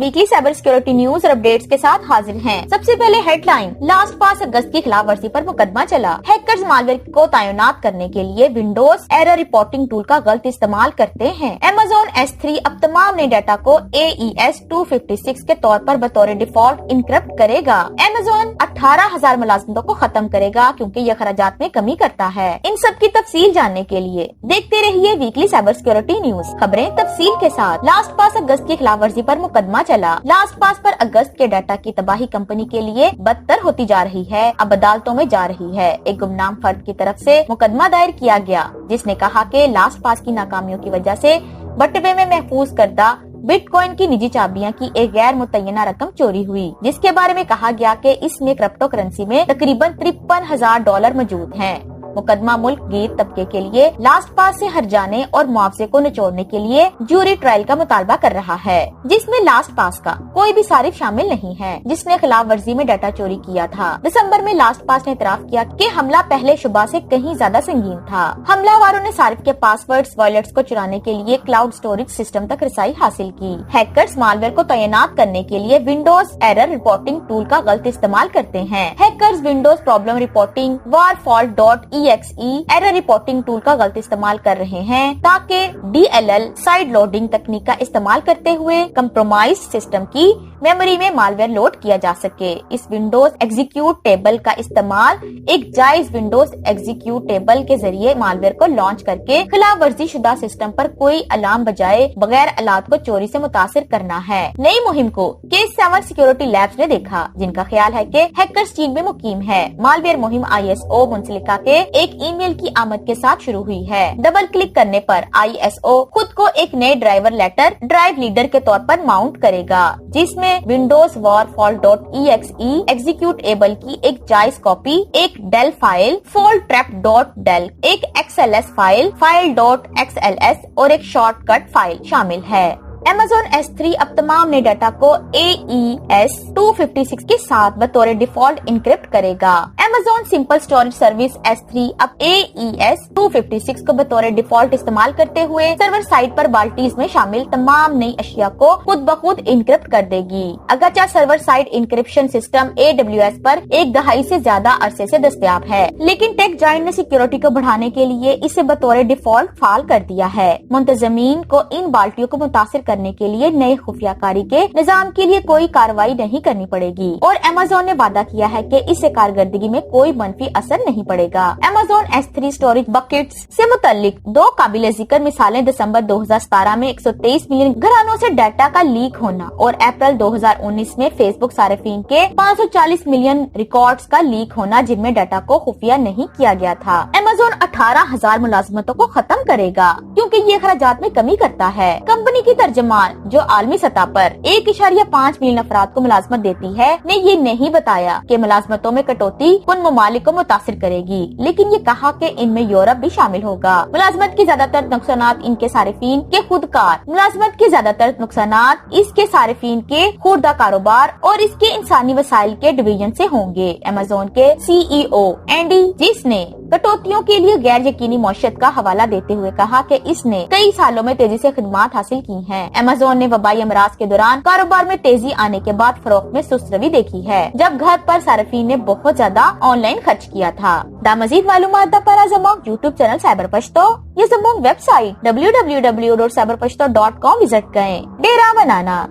Weekly cyber security news اور updates کے ساتھ حاضر ہیں۔ سب سے پہلے ہیڈ لائن، لاسٹ پاس اگست کی خلاف ورزی پر مقدمہ چلا۔ ہیکرز مالویئر کو تعینات کرنے کے لیے ونڈوز ایرر رپورٹنگ ٹول کا غلط استعمال کرتے ہیں۔ Amazon S3 اب تمام نئے ڈیٹا کو AES 256 کے طور پر بطور ڈیفالٹ انکرپٹ کرے گا۔ Amazon 18,000 ملازمتوں کو ختم کرے گا کیونکہ یہ اخراجات میں کمی کرتا ہے۔ ان سب کی تفصیل جاننے کے لیے دیکھتے رہیے ویکلی سائبر سیکورٹی نیوز۔ خبریں تفصیل کے ساتھ۔ لاسٹ پاس اگست کی خلاف ورزی پر مقدمہ چلا۔ لاسٹ پاس پر اگست کے ڈیٹا کی تباہی کمپنی کے لیے بدتر ہوتی جا رہی ہے، اب عدالتوں میں جا رہی ہے۔ ایک گمنام فرد کی طرف سے مقدمہ دائر کیا گیا جس نے کہا کہ لاسٹ پاس کی ناکامیوں کی وجہ سے بٹوے میں محفوظ کردہ بٹ کوائن کی نجی چابیاں کی ایک غیر متعینہ رقم چوری ہوئی، جس کے بارے میں کہا گیا کہ اس میں کرپٹو کرنسی میں تقریباً $53,000 موجود ہیں۔ مقدمہ ملک گیر طبقے کے لیے لاسٹ پاس سے ہر جانے اور معاوضے کو نچوڑنے کے لیے جوری ٹرائل کا مطالبہ کر رہا ہے، جس میں لاسٹ پاس کا کوئی بھی صارف شامل نہیں ہے جس نے خلاف ورزی میں ڈیٹا چوری کیا تھا۔ دسمبر میں لاسٹ پاس نے اعتراف کیا کہ حملہ پہلے شبہ سے کہیں زیادہ سنگین تھا۔ حملہ واروں نے صارف کے پاس ورڈز وائلٹس کو چرانے کے لیے کلاؤڈ سٹوریج سسٹم تک رسائی حاصل کی۔ ہیکرز مالویئر کو تعینات کرنے کے لیے ونڈوز ایرر رپورٹنگ ٹول کا غلط استعمال کرتے ہیں۔ Hackers Windows problem reporting warfault.exe error reporting tool کا غلط استعمال کر رہے ہیں تاکہ DLL سائیڈ لوڈنگ تکنیک کا استعمال کرتے ہوئے کمپرومائز سسٹم کی میموری میں مالویئر لوڈ کیا جا سکے۔ اس ونڈوز ایگزیکیوٹ ٹیبل کا استعمال ایک جائز ونڈوز ایگزیکیوٹ ٹیبل کے ذریعے مالویئر کو لانچ کر کے خلاف ورزی شدہ سسٹم پر کوئی الارم بجائے بغیر آلات کو چوری سے متاثر کرنا ہے۔ نئی مہم کو K7 سیکورٹی لیبز نے دیکھا، جن کا خیال ہے کہ ہیکرز چین میں مقیم ہے۔ مالویئر مہم ISO منسلکہ کے ایک ای میل کی آمد کے ساتھ شروع ہوئی ہے۔ ڈبل کلک کرنے پر ISO خود کو ایک نئے ڈرائیور لیٹر ڈرائیو لیڈر کے طور پر ماؤنٹ کرے گا، جس میں ونڈوز warfault.exe ایگزیکیوٹیبل کی ایک جائز کاپی، ایک ڈیل فائل faulttrap.del، ایک XLS file.xls اور ایک شارٹ کٹ فائل شامل ہے۔ Amazon S3 اب تمام نئے ڈیٹا کو AES 256 کے ساتھ بطور ڈیفالٹ انکرپٹ کرے گا۔ Amazon simple storage service S3 اب AES 256 کو بطور ڈیفالٹ استعمال کرتے ہوئے سرور سائٹ پر بالٹیز میں شامل تمام نئی اشیاء کو خود بخود انکرپٹ کر دے گی۔ اگرچہ server side encryption system AWS پر ایک دہائی سے زیادہ عرصے سے دستیاب ہے، لیکن ٹیک جائنٹ نے سیکیورٹی کو بڑھانے کے لیے اسے بطور ڈیفالٹ فعال کر دیا ہے۔ منتظمین کو ان بالٹیوں کو متاثر کرنے کے لیے نئے خفیہ کاری کے نظام کے لیے کوئی کارروائی نہیں کرنی پڑے گی، اور Amazon نے وعدہ کیا ہے کہ اس سے کارکردگی میں کوئی منفی اثر نہیں پڑے گا۔ Amazon S3 اسٹوریج بکٹس سے متعلق دو قابل ذکر مثالیں دسمبر 2017 میں 123 ملین گھرانوں سے ڈیٹا کا لیک ہونا اور اپریل 2019 میں فیس بک صارفین کے 540 ملین ریکارڈز کا لیک ہونا جن میں ڈیٹا کو خفیہ نہیں کیا گیا تھا۔ Amazon 18,000 ملازمتوں کو ختم کرے گا کیونکہ یہ اخراجات میں کمی کرتا ہے۔ کمپنی کی ترجمان جو عالمی سطح پر 1.5 ملین افراد کو ملازمت دیتی ہے نے یہ نہیں بتایا کہ ملازمتوں میں کٹوتی کن ممالک کو متاثر کرے گی، لیکن یہ کہا کہ ان میں یورپ بھی شامل ہوگا۔ ملازمت کے زیادہ تر نقصانات ان کے صارفین کے خودکار ملازمت کے زیادہ تر نقصانات اس کے صارفین کے خوردہ کاروبار اور اس کے انسانی وسائل کے ڈویژن سے ہوں گے۔ Amazon کے CEO اینڈی جس نے کٹوتیوں کے لیے غیر یقینی معیشت کا حوالہ دیتے ہوئے کہا کہ اس نے کئی سالوں میں تیزی سے خدمات حاصل کی ہیں۔ Amazon نے وبائی امراض کے دوران کاروبار میں تیزی آنے کے بعد فروخت میں سست روی دیکھی ہے، جب گھر پر صارفین نے بہت زیادہ آن لائن خرچ کیا تھا۔ دا مزید معلومات دا پر زمانگ یوٹیوب چینل سائبر پشتو یا زمانگ ویب سائٹ www.cyberpashto.com وزٹ کریں۔ ڈیرا بنانا